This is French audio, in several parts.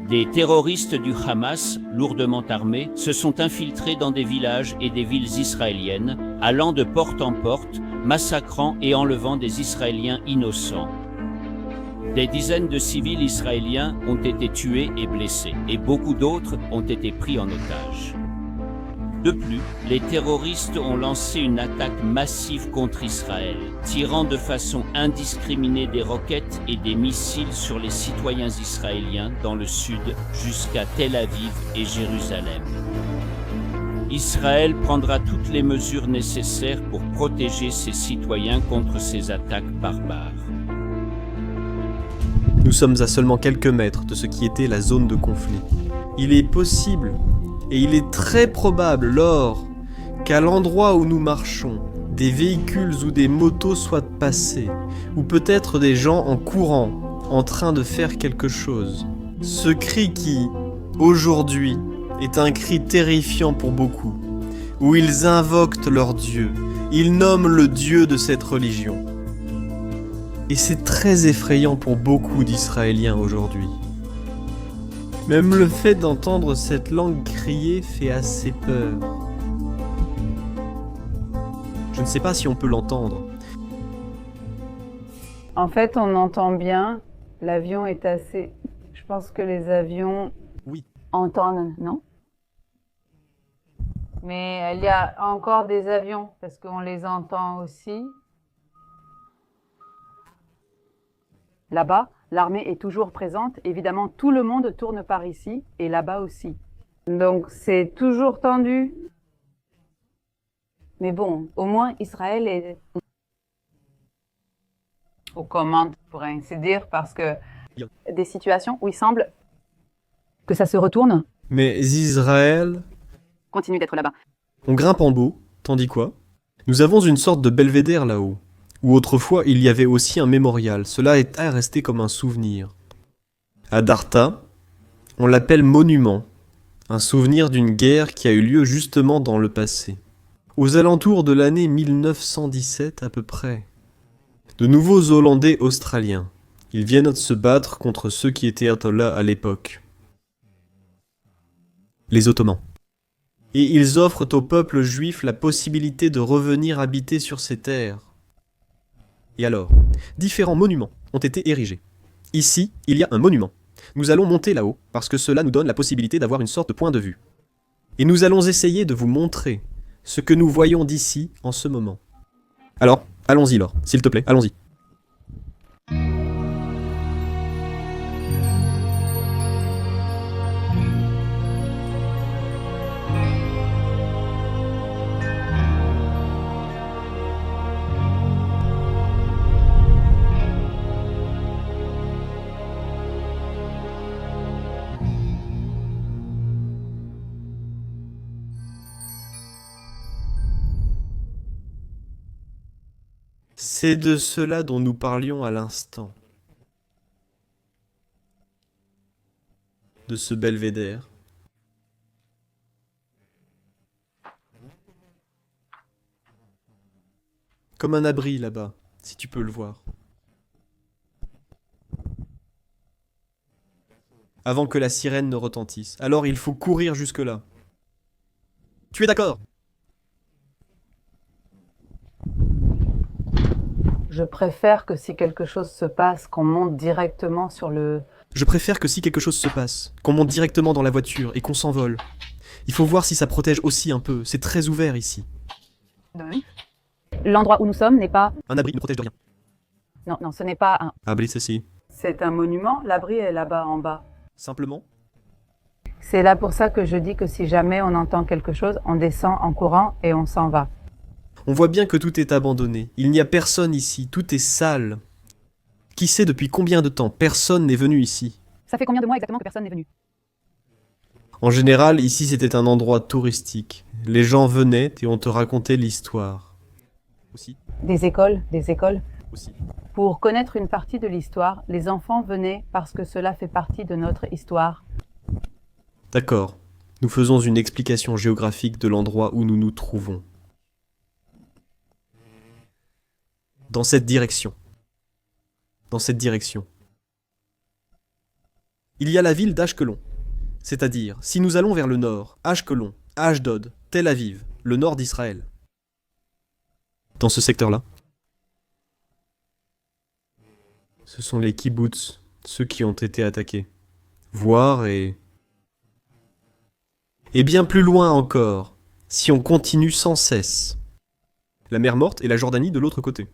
Des terroristes du Hamas, lourdement armés, se sont infiltrés dans des villages et des villes israéliennes, allant de porte en porte, massacrant et enlevant des Israéliens innocents. Des dizaines de civils israéliens ont été tués et blessés, et beaucoup d'autres ont été pris en otage. De plus, les terroristes ont lancé une attaque massive contre Israël, tirant de façon indiscriminée des roquettes et des missiles sur les citoyens israéliens dans le sud jusqu'à Tel Aviv et Jérusalem. Israël prendra toutes les mesures nécessaires pour protéger ses citoyens contre ces attaques barbares. Nous sommes à seulement quelques mètres de ce qui était la zone de conflit. Il est possible, et il est très probable, lors qu'à l'endroit où nous marchons, des véhicules ou des motos soient passés, ou peut-être des gens en courant, en train de faire quelque chose. Ce cri qui, aujourd'hui, est un cri terrifiant pour beaucoup, où ils invoquent leur Dieu, ils nomment le Dieu de cette religion. Et c'est très effrayant pour beaucoup d'Israéliens aujourd'hui. Même le fait d'entendre cette langue crier fait assez peur. Je ne sais pas si on peut l'entendre. En fait, on entend bien. L'avion est assez... Je pense que les avions Oui. entendent, non? Mais il y a encore des avions, parce qu'on les entend aussi. Là-bas, l'armée est toujours présente. Évidemment, tout le monde tourne par ici et là-bas aussi. Donc, c'est toujours tendu. Mais bon, au moins, Israël est aux commandes, pour ainsi dire, parce que des situations où il semble que ça se retourne Mais Israël, continue d'être là-bas. on grimpe en beau, tandis quoi? Nous avons une sorte de belvédère là-haut, où autrefois il y avait aussi un mémorial. Cela est resté comme un souvenir. À Dartha, on l'appelle monument, un souvenir d'une guerre qui a eu lieu justement dans le passé. Aux alentours de l'année 1917 à peu près. De nouveaux Hollandais australiens. Ils viennent de se battre contre ceux qui étaient là à l'époque. Les Ottomans. Et ils offrent au peuple juif la possibilité de revenir habiter sur ces terres. Et alors, différents monuments ont été érigés. Ici, il y a un monument. Nous allons monter là-haut, parce que cela nous donne la possibilité d'avoir une sorte de point de vue. Et nous allons essayer de vous montrer ce que nous voyons d'ici en ce moment. Alors, allons-y Laure, s'il te plaît, allons-y. C'est de cela dont nous parlions à l'instant. De ce belvédère. Comme un abri là-bas, si tu peux le voir. Avant que la sirène ne retentisse. Alors il faut courir jusque-là. Tu es d'accord ? Je préfère que si quelque chose se passe, qu'on monte directement sur le... Je préfère que si quelque chose se passe, qu'on monte directement dans la voiture et qu'on s'envole. Il faut voir si ça protège aussi un peu. C'est très ouvert ici. L'endroit où nous sommes n'est pas... Un abri ne protège de rien. Non, ce n'est pas un... Abri ceci. C'est un monument, l'abri est là-bas en bas. Simplement. C'est là pour ça que je dis que si jamais on entend quelque chose, on descend en courant et on s'en va. On voit bien que tout est abandonné. Il n'y a personne ici. Tout est sale. Qui sait depuis combien de temps personne n'est venu ici? Ça fait combien de mois exactement que personne n'est venu? En général, ici c'était un endroit touristique. Les gens venaient et on te racontait l'histoire. Aussi. Des écoles. Aussi. Pour connaître une partie de l'histoire, les enfants venaient parce que cela fait partie de notre histoire. D'accord. Nous faisons une explication géographique de l'endroit où nous nous trouvons. Dans cette direction. Dans cette direction. il y a la ville d'Ashkelon. C'est-à-dire, si nous allons vers le nord, Ashkelon, Ashdod, Tel Aviv, le nord d'Israël. Dans ce secteur-là, ce sont les kibbutz, ceux qui ont été attaqués. Voir et bien plus loin encore, si on continue sans cesse. La mer Morte et la Jordanie de l'autre côté.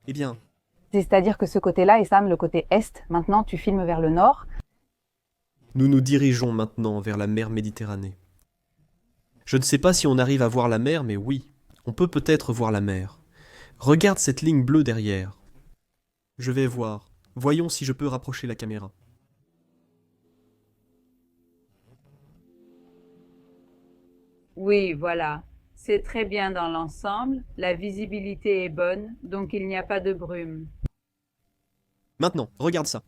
Eh bien, C'est-à-dire que ce côté-là, et Sam, le côté est, maintenant tu filmes vers le nord. nous nous dirigeons maintenant vers la mer Méditerranée. Je ne sais pas si on arrive à voir la mer, mais oui, on peut peut-être voir la mer. Regarde cette ligne bleue derrière. Je vais voir. Voyons si je peux rapprocher la caméra. Oui, voilà. C'est très bien dans l'ensemble. La visibilité est bonne, donc il n'y a pas de brume. Maintenant, regarde ça.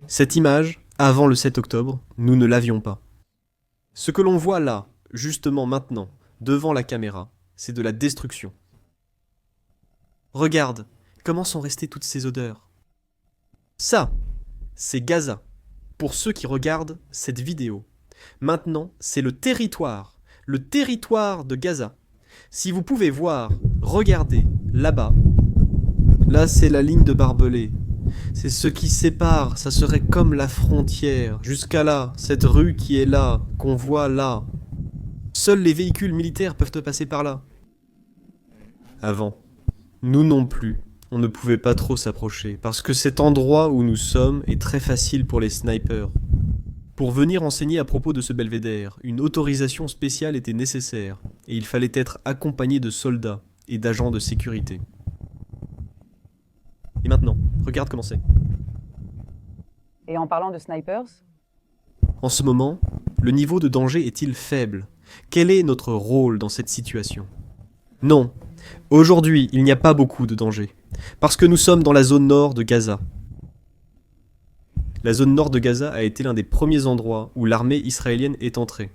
Cette image, avant le 7 octobre, nous ne l'avions pas. Ce que l'on voit là, justement maintenant, devant la caméra, c'est de la destruction. Regarde, comment sont restées toutes ces odeurs. Ça, c'est Gaza. Pour ceux qui regardent cette vidéo. Maintenant, c'est le territoire de Gaza. Si vous pouvez voir, regardez, là-bas. Là, c'est la ligne de barbelés. C'est ce qui sépare, ça serait comme la frontière. Jusqu'à là, cette rue qui est là, qu'on voit là. Seuls les véhicules militaires peuvent passer par là. Avant, nous non plus, on ne pouvait pas trop s'approcher, parce que cet endroit où nous sommes est très facile pour les snipers. Pour venir enseigner à propos de ce belvédère, une autorisation spéciale était nécessaire, et il fallait être accompagné de soldats et d'agents de sécurité. Et maintenant, regarde comment c'est. Et en parlant de snipers, En ce moment, le niveau de danger est-il faible? Quel est notre rôle dans cette situation? Non, aujourd'hui, il n'y a pas beaucoup de danger, parce que nous sommes dans la zone nord de Gaza. La zone nord de Gaza a été l'un des premiers endroits où l'armée israélienne est entrée,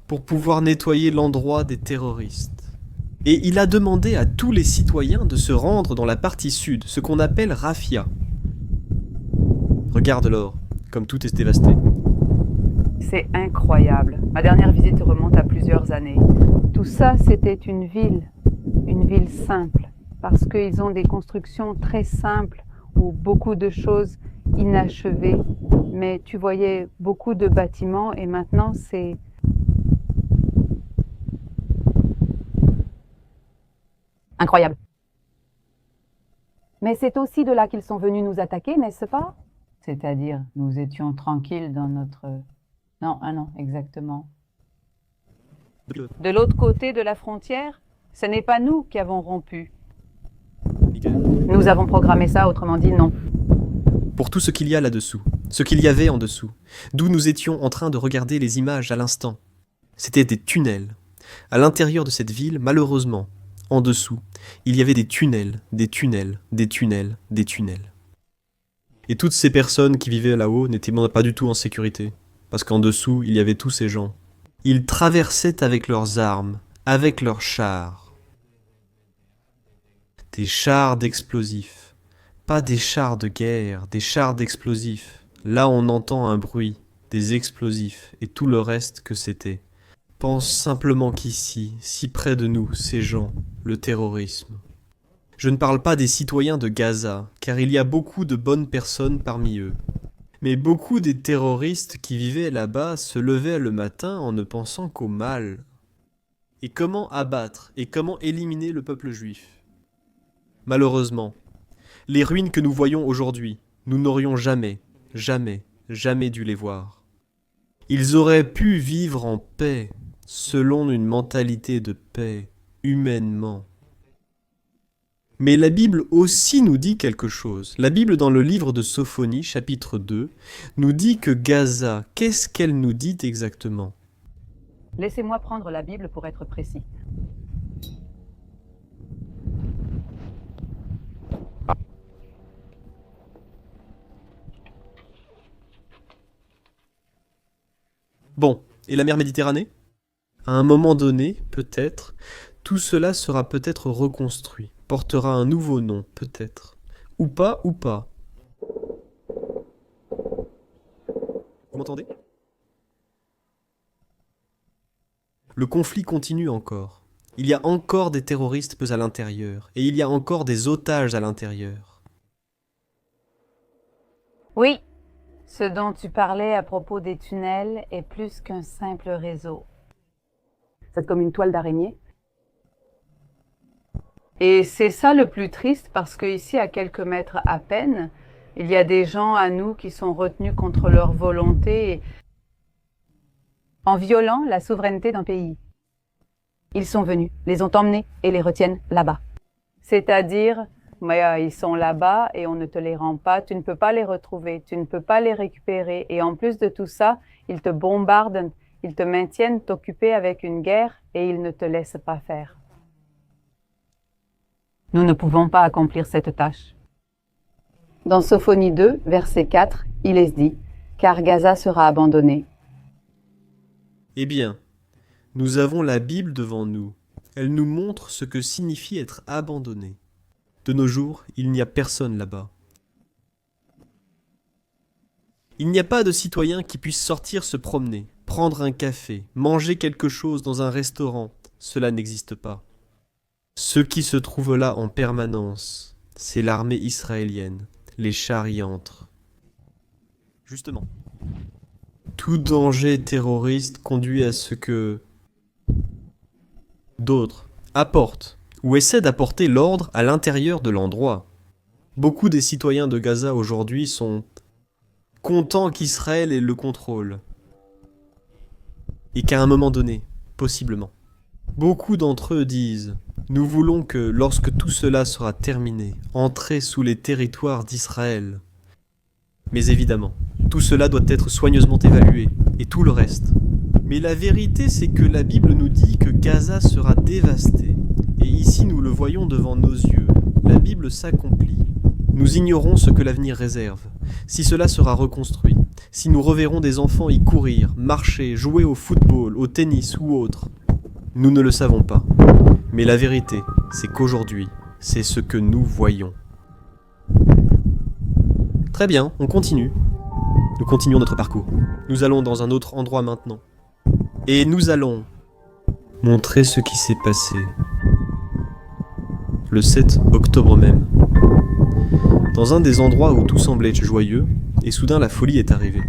pour pouvoir nettoyer l'endroit des terroristes. Et il a demandé à tous les citoyens de se rendre dans la partie sud, ce qu'on appelle Rafia. Regarde Laure, comme tout est dévasté. c'est incroyable. Ma dernière visite remonte à plusieurs années. Tout ça, c'était une ville simple, parce qu'ils ont des constructions très simples, où beaucoup de choses inachevées, mais tu voyais beaucoup de bâtiments, et maintenant c'est... incroyable. Mais c'est aussi de là qu'ils sont venus nous attaquer, n'est-ce pas? C'est-à-dire, nous étions tranquilles dans notre... Non, exactement. De l'autre côté de la frontière, ce n'est pas nous qui avons rompu. Nous avons programmé ça, autrement dit, non. Pour tout ce qu'il y a là-dessous, ce qu'il y avait en dessous, d'où nous étions en train de regarder les images à l'instant, c'était des tunnels. À l'intérieur de cette ville, malheureusement, en dessous, il y avait des tunnels, des tunnels, des tunnels, des tunnels. Et toutes ces personnes qui vivaient là-haut n'étaient pas du tout en sécurité, parce qu'en dessous, il y avait tous ces gens. Ils traversaient avec leurs armes, avec leurs chars. Des chars d'explosifs. Pas des chars de guerre, des chars d'explosifs. Là, on entend un bruit, des explosifs, et tout le reste que c'était. Pense simplement qu'ici, si près de nous, ces gens, le terrorisme. Je ne parle pas des citoyens de Gaza, car il y a beaucoup de bonnes personnes parmi eux. Mais beaucoup des terroristes qui vivaient là-bas se levaient le matin en ne pensant qu'au mal. Et comment abattre et comment éliminer le peuple juif? Malheureusement, les ruines que nous voyons aujourd'hui, nous n'aurions jamais dû les voir. Ils auraient pu vivre en paix, selon une mentalité de paix, humainement. Mais la Bible aussi nous dit quelque chose. La Bible, dans le livre de Sophonie, chapitre 2, nous dit que Gaza, qu'est-ce qu'elle nous dit exactement? Laissez-moi prendre la Bible pour être précis. Bon, et la mer Méditerranée? À un moment donné, peut-être, tout cela sera peut-être reconstruit, portera un nouveau nom, peut-être. Ou pas, ou pas. Vous m'entendez? Le conflit continue encore. Il y a encore des terroristes à l'intérieur, et il y a encore des otages à l'intérieur. Oui, ce dont tu parlais à propos des tunnels est plus qu'un simple réseau. C'est comme une toile d'araignée. Et c'est ça le plus triste parce que ici, à quelques mètres à peine, il y a des gens à nous qui sont retenus contre leur volonté en violant la souveraineté d'un pays. Ils sont venus, les ont emmenés et les retiennent là-bas. C'est-à-dire, ils sont là-bas et on ne te les rend pas, tu ne peux pas les retrouver, tu ne peux pas les récupérer. Et en plus de tout ça, ils te bombardent, ils te maintiennent occupé avec une guerre et ils ne te laissent pas faire. Nous ne pouvons pas accomplir cette tâche. Dans Sophonie 2, verset 4, il est dit « Car Gaza sera abandonnée ». Eh bien, nous avons la Bible devant nous. Elle nous montre ce que signifie être abandonné. De nos jours, il n'y a personne là-bas. Il n'y a pas de citoyen qui puisse sortir se promener, prendre un café, manger quelque chose dans un restaurant. Cela n'existe pas. Ce qui se trouve là en permanence, c'est l'armée israélienne, les chars y entrent. Justement, tout danger terroriste conduit à ce que d'autres apportent ou essaient d'apporter l'ordre à l'intérieur de l'endroit. Beaucoup des citoyens de Gaza aujourd'hui sont contents qu'Israël ait le contrôle. Et qu'à un moment donné, possiblement, beaucoup d'entre eux disent « Nous voulons que, lorsque tout cela sera terminé, entrer sous les territoires d'Israël. » Mais évidemment, tout cela doit être soigneusement évalué, et tout le reste. Mais la vérité, c'est que la Bible nous dit que Gaza sera dévastée. Et ici, nous le voyons devant nos yeux. La Bible s'accomplit. Nous ignorons ce que l'avenir réserve, si cela sera reconstruit, si nous reverrons des enfants y courir, marcher, jouer au football, au tennis ou autre. Nous ne le savons pas. Mais la vérité, c'est qu'aujourd'hui, c'est ce que nous voyons. Très bien, on continue. Nous continuons notre parcours. Nous allons dans un autre endroit maintenant. Et nous allons montrer ce qui s'est passé le 7 octobre même. Dans un des endroits où tout semblait joyeux, et soudain la folie est arrivée.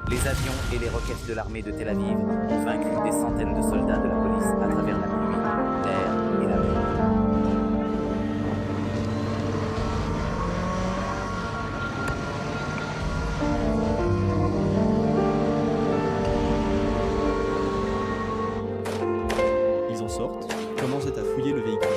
Les avions et les roquettes de l'armée de Tel Aviv ont vaincu des centaines de soldats de la police à travers la pluie, l'air et la mer. Ils en sortent, commencent à fouiller le véhicule.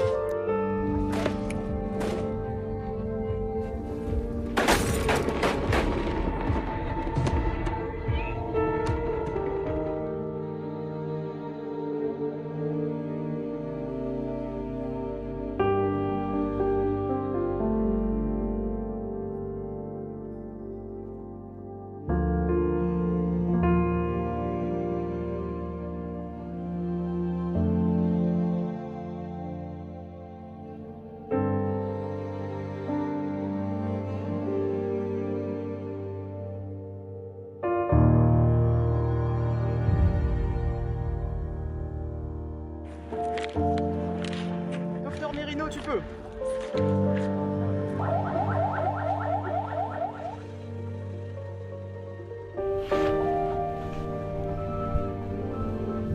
feu.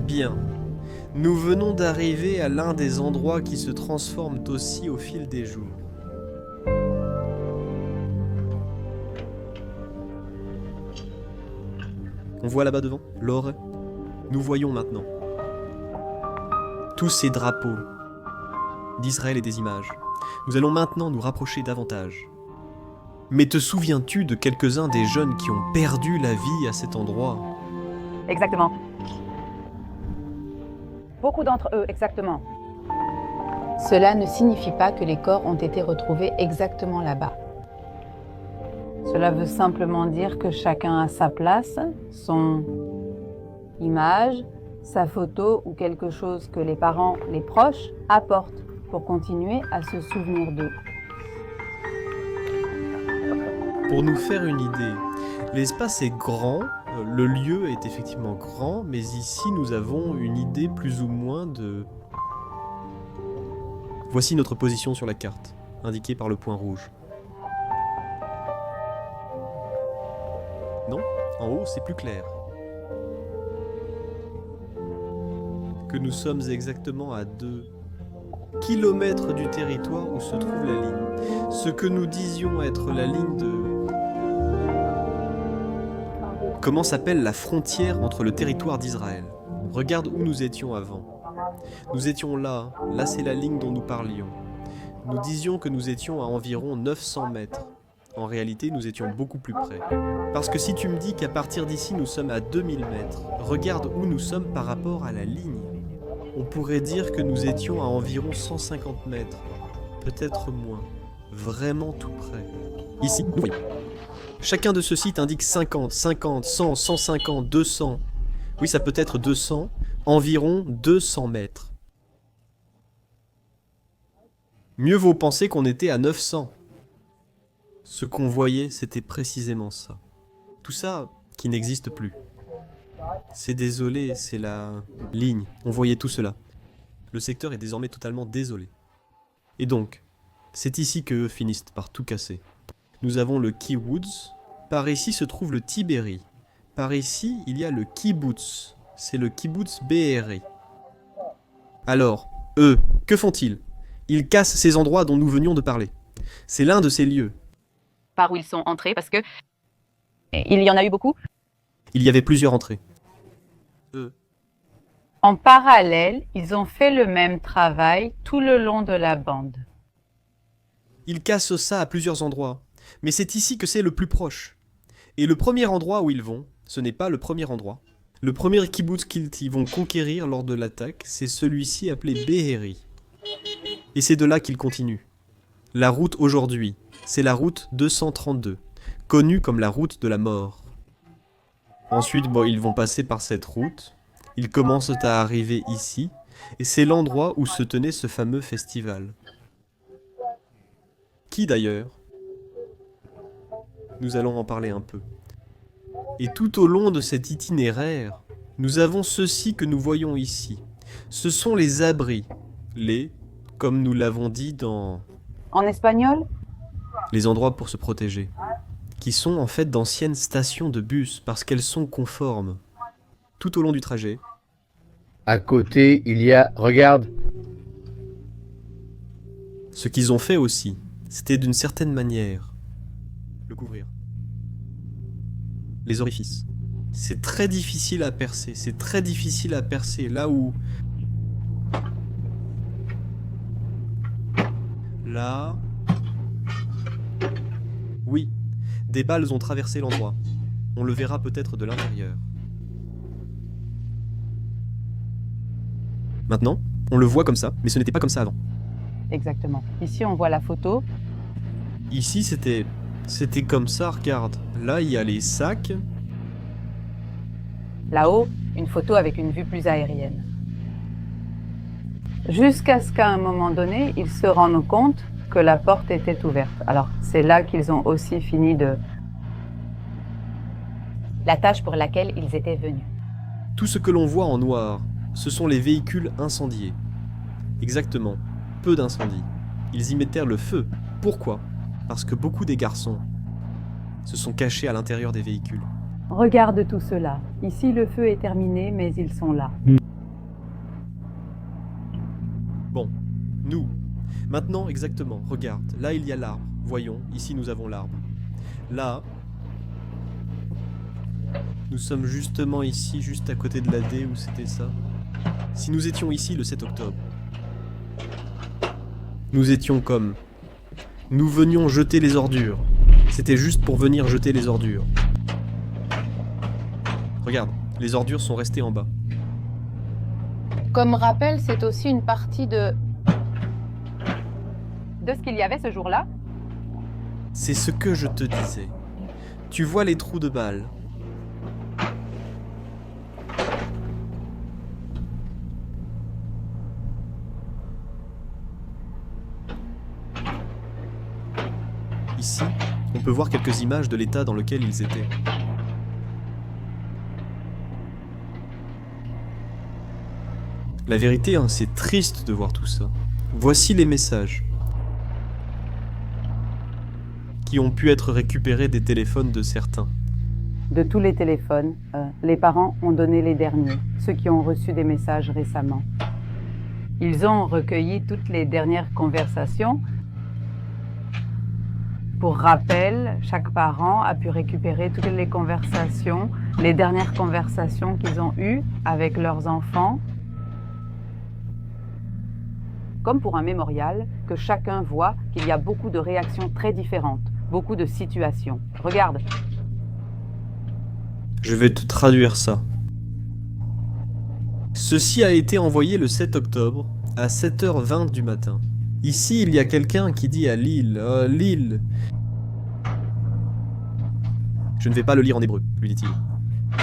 Bien. Nous venons d'arriver à l'un des endroits qui se transforment aussi au fil des jours. On voit là-bas devant, l'or. Nous voyons maintenant tous ces drapeaux d'Israël et des images. Nous allons maintenant nous rapprocher davantage. Mais te souviens-tu de quelques-uns des jeunes qui ont perdu la vie à cet endroit ? Exactement. Beaucoup d'entre eux, exactement. Cela ne signifie pas que les corps ont été retrouvés exactement là-bas. Cela veut simplement dire que chacun a sa place, son image, sa photo ou quelque chose que les parents, les proches, apportent pour continuer à se souvenir d'eux. Pour nous faire une idée, l'espace est grand, le lieu est effectivement grand, mais ici nous avons une idée plus ou moins de... Voici notre position sur la carte, indiquée par le point rouge. Non, en haut c'est plus clair. Que nous sommes exactement à 2 kilomètres du territoire où se trouve la ligne. Ce que nous disions être la ligne de... Comment s'appelle la frontière entre le territoire d'Israël? Regarde où nous étions avant. Nous étions là, là c'est la ligne dont nous parlions. Nous disions que nous étions à environ 900 mètres. En réalité, nous étions beaucoup plus près. Parce que si tu me dis qu'à partir d'ici nous sommes à 2000 mètres, regarde où nous sommes par rapport à la ligne. On pourrait dire que nous étions à environ 150 mètres, peut-être moins, vraiment tout près. Ici, nous voyons. Chacun de ceux-ci indique 50, 50, 100, 150, 200. Oui, ça peut être 200, environ 200 mètres. Mieux vaut penser qu'on était à 900. Ce qu'on voyait, c'était précisément ça. Tout ça qui n'existe plus. C'est désolé, c'est la ligne. On voyait tout cela. Le secteur est désormais totalement désolé. Et donc, c'est ici qu'eux finissent par tout casser. Nous avons le kibbutz. Par ici se trouve le Tiberi. Par ici, il y a le kibbutz. C'est le kibbutz Be'eri. Alors, eux, que font-ils? Ils cassent ces endroits dont nous venions de parler. C'est l'un de ces lieux. Par où ils sont entrés, parce que il y en a eu beaucoup. Il y avait plusieurs entrées. En parallèle, ils ont fait le même travail tout le long de la bande. Ils cassent ça à plusieurs endroits. Mais c'est ici que c'est le plus proche. Et le premier endroit où ils vont, ce n'est pas le premier endroit. Le premier kibbutz qu'ils vont conquérir lors de l'attaque, c'est celui-ci appelé Be'eri. Et c'est de là qu'ils continuent. La route aujourd'hui, c'est la route 232, connue comme la route de la mort. Ensuite, ils vont passer par cette route, ils commencent à arriver ici, et c'est l'endroit où se tenait ce fameux festival. Qui d'ailleurs? Nous allons en parler un peu. Et tout au long de cet itinéraire, nous avons ceci que nous voyons ici. Ce sont les abris, comme nous l'avons dit dans... En espagnol? Les endroits pour se protéger, qui sont en fait d'anciennes stations de bus, parce qu'elles sont conformes. Tout au long du trajet. À côté, il y a... Regarde. Ce qu'ils ont fait aussi, c'était d'une certaine manière le couvrir. Les orifices. C'est très difficile à percer, c'est très difficile à percer, là où... Là... Oui, des balles ont traversé l'endroit. On le verra peut-être de l'intérieur. Maintenant, on le voit comme ça, mais ce n'était pas comme ça avant. Exactement. Ici, on voit la photo. Ici, c'était comme ça, regarde. Là, il y a les sacs. Là-haut, une photo avec une vue plus aérienne. Jusqu'à ce qu'à un moment donné, ils se rendent compte que la porte était ouverte. Alors, c'est là qu'ils ont aussi fini de... la tâche pour laquelle ils étaient venus. Tout ce que l'on voit en noir, ce sont les véhicules incendiés. Exactement, peu d'incendies. Ils y mettèrent le feu. Pourquoi? Parce que beaucoup des garçons se sont cachés à l'intérieur des véhicules. Regarde tout cela. Ici, le feu est terminé, mais ils sont là. Bon, nous. Maintenant, exactement, regarde. Là, il y a l'arbre. Voyons, ici, nous avons l'arbre. Là, nous sommes justement ici, juste à côté de la D, où c'était ça. Si nous étions ici le 7 octobre, nous étions comme... Nous venions jeter les ordures. C'était juste pour venir jeter les ordures. Regarde, les ordures sont restées en bas. Comme rappel, c'est aussi une partie de ce qu'il y avait ce jour-là. C'est ce que je te disais. Tu vois les trous de balles. Ici, on peut voir quelques images de l'état dans lequel ils étaient. La vérité, hein, c'est triste de voir tout ça. Voici les messages qui ont pu être récupérés des téléphones de certains. De tous les téléphones, les parents ont donné les derniers, ceux qui ont reçu des messages récemment. Ils ont recueilli toutes les dernières conversations. Pour rappel, chaque parent a pu récupérer toutes les conversations, les dernières conversations qu'ils ont eues avec leurs enfants. Comme pour un mémorial, que chacun voit qu'il y a beaucoup de réactions très différentes, beaucoup de situations. Regarde. Je vais te traduire ça. Ceci a été envoyé le 7 octobre à 7h20 du matin. Ici, il y a quelqu'un qui dit à Lille, « Lille !» Je ne vais pas le lire en hébreu, lui dit-il.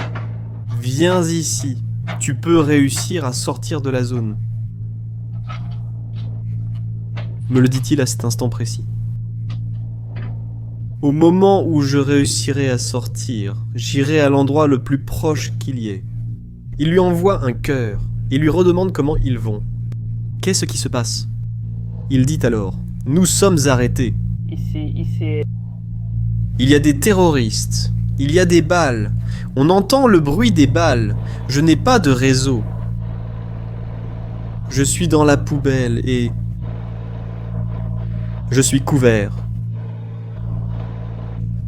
« Viens ici, tu peux réussir à sortir de la zone. » Me le dit-il à cet instant précis. Au moment où je réussirai à sortir, j'irai à l'endroit le plus proche qu'il y ait. Il lui envoie un cœur et lui redemande comment ils vont. Qu'est-ce qui se passe? Il dit alors, « Nous sommes arrêtés. Ici. Il y a des terroristes. Il y a des balles. On entend le bruit des balles. Je n'ai pas de réseau. Je suis dans la poubelle et... je suis couvert.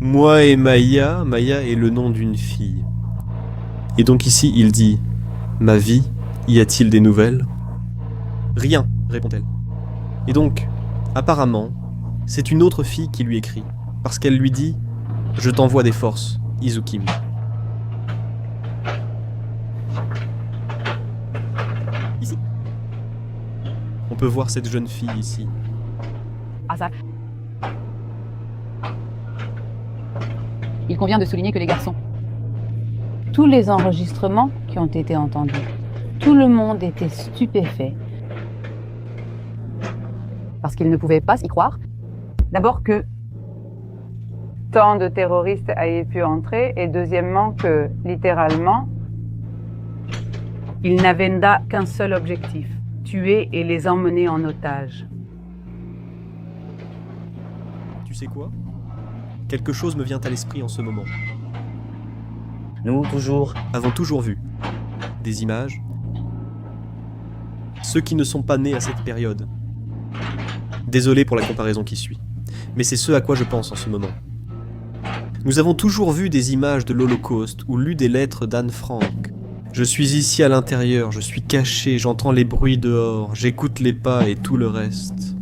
Moi et Maya est le nom d'une fille. Et donc ici, il dit, « Ma vie, y a-t-il des nouvelles ?» Rien, répond-elle. Et donc, apparemment, c'est une autre fille qui lui écrit, parce qu'elle lui dit « Je t'envoie des forces, Izukim. » Ici. On peut voir cette jeune fille ici. Ah ça. Il convient de souligner que les garçons, tous les enregistrements qui ont été entendus, tout le monde était stupéfait. Parce qu'ils ne pouvaient pas y croire. D'abord que tant de terroristes aient pu entrer, et deuxièmement que, littéralement, ils n'avaient qu'un seul objectif, tuer et les emmener en otage. Tu sais quoi? Quelque chose me vient à l'esprit en ce moment. Nous, toujours. Avons toujours vu des images. Ceux qui ne sont pas nés à cette période. Désolé pour la comparaison qui suit, mais c'est ce à quoi je pense en ce moment. Nous avons toujours vu des images de l'Holocauste ou lu des lettres d'Anne Frank. Je suis ici à l'intérieur, je suis caché, j'entends les bruits dehors, j'écoute les pas et tout le reste.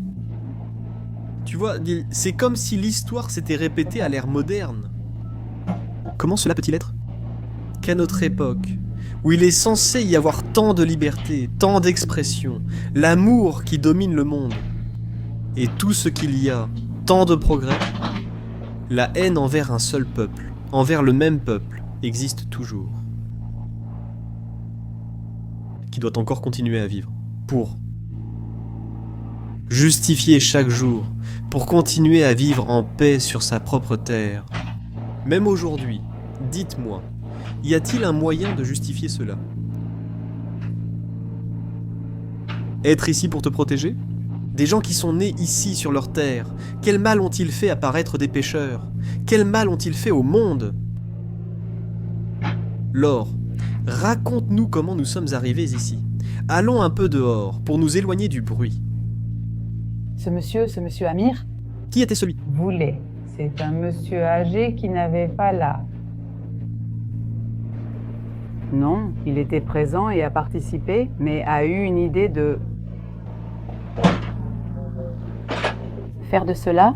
Tu vois, c'est comme si l'histoire s'était répétée à l'ère moderne. Comment cela peut-il être? Qu'à notre époque, où il est censé y avoir tant de liberté, tant d'expression, l'amour qui domine le monde, et tout ce qu'il y a, tant de progrès, la haine envers un seul peuple, envers le même peuple, existe toujours. Qui doit encore continuer à vivre, pour justifier chaque jour, pour continuer à vivre en paix sur sa propre terre. Même aujourd'hui, dites-moi, y a-t-il un moyen de justifier cela? Être ici pour te protéger? Des gens qui sont nés ici sur leur terre. Quel mal ont-ils fait apparaître des pécheurs? Quel mal ont-ils fait au monde? Laure, raconte-nous comment nous sommes arrivés ici. Allons un peu dehors pour nous éloigner du bruit. Ce monsieur Amir, Qui était celui? voulait. C'est un monsieur âgé qui n'avait pas l'âge. Non, il était présent et a participé, mais a eu une idée de faire de cela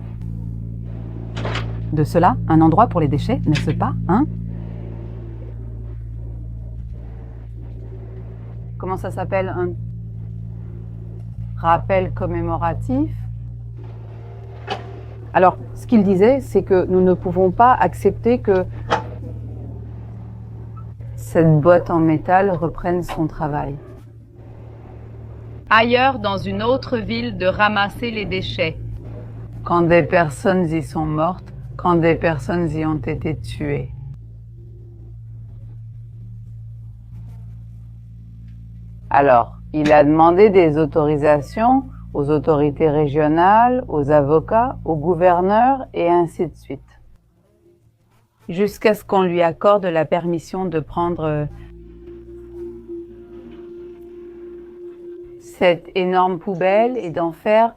un endroit pour les déchets, n'est-ce pas, hein? Comment ça s'appelle? Un rappel commémoratif? Alors, ce qu'il disait, c'est que nous ne pouvons pas accepter que cette boîte en métal reprenne son travail. Ailleurs, dans une autre ville, de ramasser les déchets. Quand des personnes y sont mortes, quand des personnes y ont été tuées. Alors, il a demandé des autorisations aux autorités régionales, aux avocats, aux gouverneurs et ainsi de suite. Jusqu'à ce qu'on lui accorde la permission de prendre cette énorme poubelle et d'en faire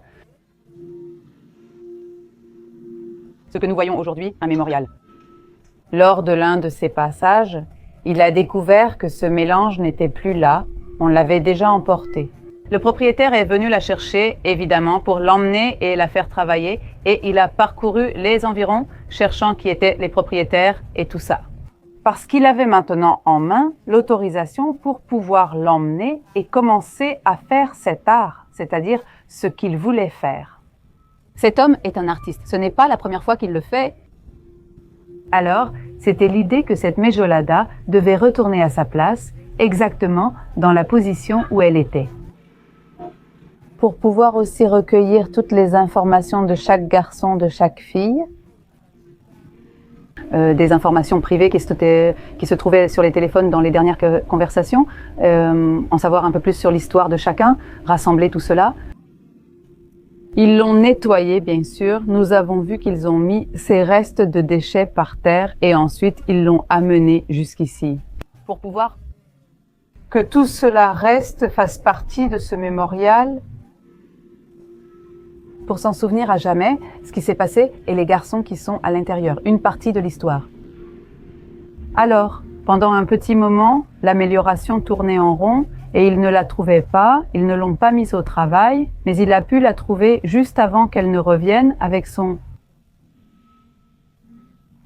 ce que nous voyons aujourd'hui, un mémorial. Lors de l'un de ces passages, il a découvert que ce mélange n'était plus là, on l'avait déjà emporté. Le propriétaire est venu la chercher, évidemment, pour l'emmener et la faire travailler, et il a parcouru les environs, cherchant qui étaient les propriétaires et tout ça. Parce qu'il avait maintenant en main l'autorisation pour pouvoir l'emmener et commencer à faire cet art, c'est-à-dire ce qu'il voulait faire. Cet homme est un artiste, ce n'est pas la première fois qu'il le fait. Alors, c'était l'idée que cette Mejolada devait retourner à sa place, exactement dans la position où elle était. Pour pouvoir aussi recueillir toutes les informations de chaque garçon, de chaque fille, des informations privées qui se trouvaient sur les téléphones dans les dernières conversations, en savoir un peu plus sur l'histoire de chacun, rassembler tout cela. Ils l'ont nettoyé, bien sûr. Nous avons vu qu'ils ont mis ces restes de déchets par terre et ensuite ils l'ont amené jusqu'ici. Pour pouvoir que tout cela reste, fasse partie de ce mémorial, pour s'en souvenir à jamais, ce qui s'est passé et les garçons qui sont à l'intérieur, une partie de l'histoire. Alors, pendant un petit moment, l'amélioration tournait en rond et ils ne la trouvaient pas, ils ne l'ont pas mise au travail, mais il a pu la trouver juste avant qu'elle ne revienne avec son...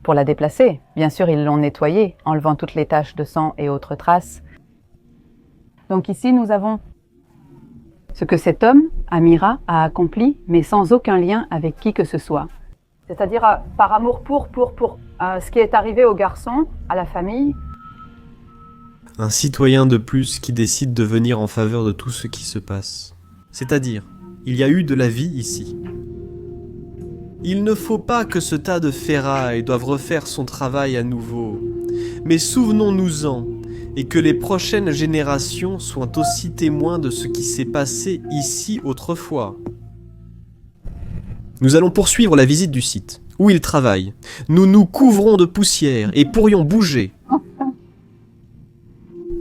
Pour la déplacer, bien sûr, ils l'ont nettoyée, enlevant toutes les taches de sang et autres traces. Donc ici, nous avons ce que cet homme, Amira, a accompli, mais sans aucun lien avec qui que ce soit. C'est-à-dire par amour pour ce qui est arrivé aux garçons, à la famille. Un citoyen de plus qui décide de venir en faveur de tout ce qui se passe. C'est-à-dire, il y a eu de la vie ici. Il ne faut pas que ce tas de ferraille doive refaire son travail à nouveau, mais souvenons-nous-en, et que les prochaines générations soient aussi témoins de ce qui s'est passé ici autrefois. Nous allons poursuivre la visite du site, où il travaille. Nous nous couvrons de poussière et pourrions bouger.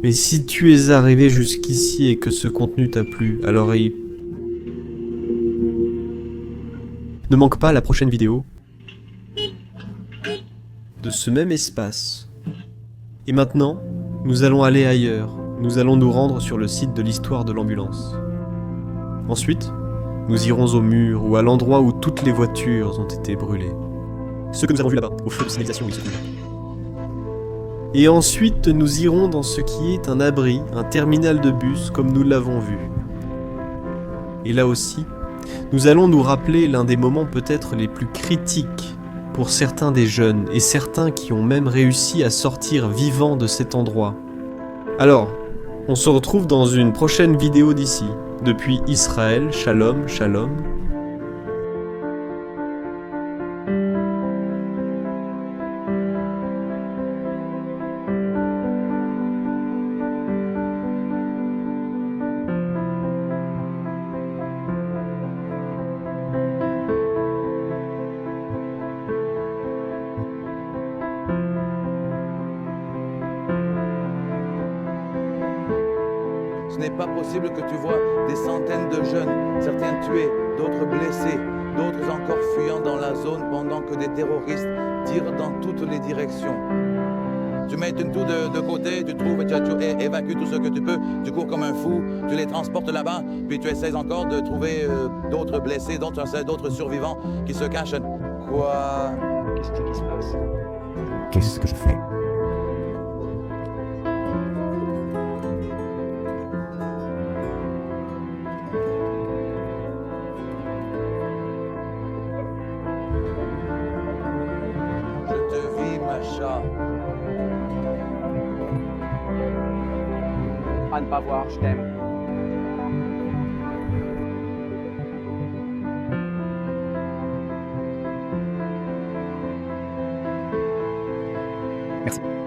Mais si tu es arrivé jusqu'ici et que ce contenu t'a plu, alors ne manque pas la prochaine vidéo de ce même espace. Et maintenant, nous allons aller ailleurs. Nous allons nous rendre sur le site de l'histoire de l'ambulance. Ensuite, nous irons au mur ou à l'endroit où toutes les voitures ont été brûlées. Ce que nous avons vu là-bas, au feu de signalisation où ils se trouvaient. Et ensuite, nous irons dans ce qui est un abri, un terminal de bus comme nous l'avons vu. Et là aussi, nous allons nous rappeler l'un des moments peut-être les plus critiques pour certains des jeunes et certains qui ont même réussi à sortir vivants de cet endroit. Alors, on se retrouve dans une prochaine vidéo d'ici. Depuis Israël, shalom, shalom. n'est pas possible que tu vois des centaines de jeunes, certains tués, d'autres blessés, d'autres encore fuyant dans la zone pendant que des terroristes tirent dans toutes les directions. Tu mets tout de côté, tu trouves, tu évacues tout ce que tu peux, tu cours comme un fou, tu les transportes là-bas, puis tu essaies encore de trouver d'autres blessés, d'autres survivants qui se cachent. Quoi? Qu'est-ce qui se passe? Qu'est-ce que je fais? Je te vis, Macha. À ne pas voir, je t'aime. Merci.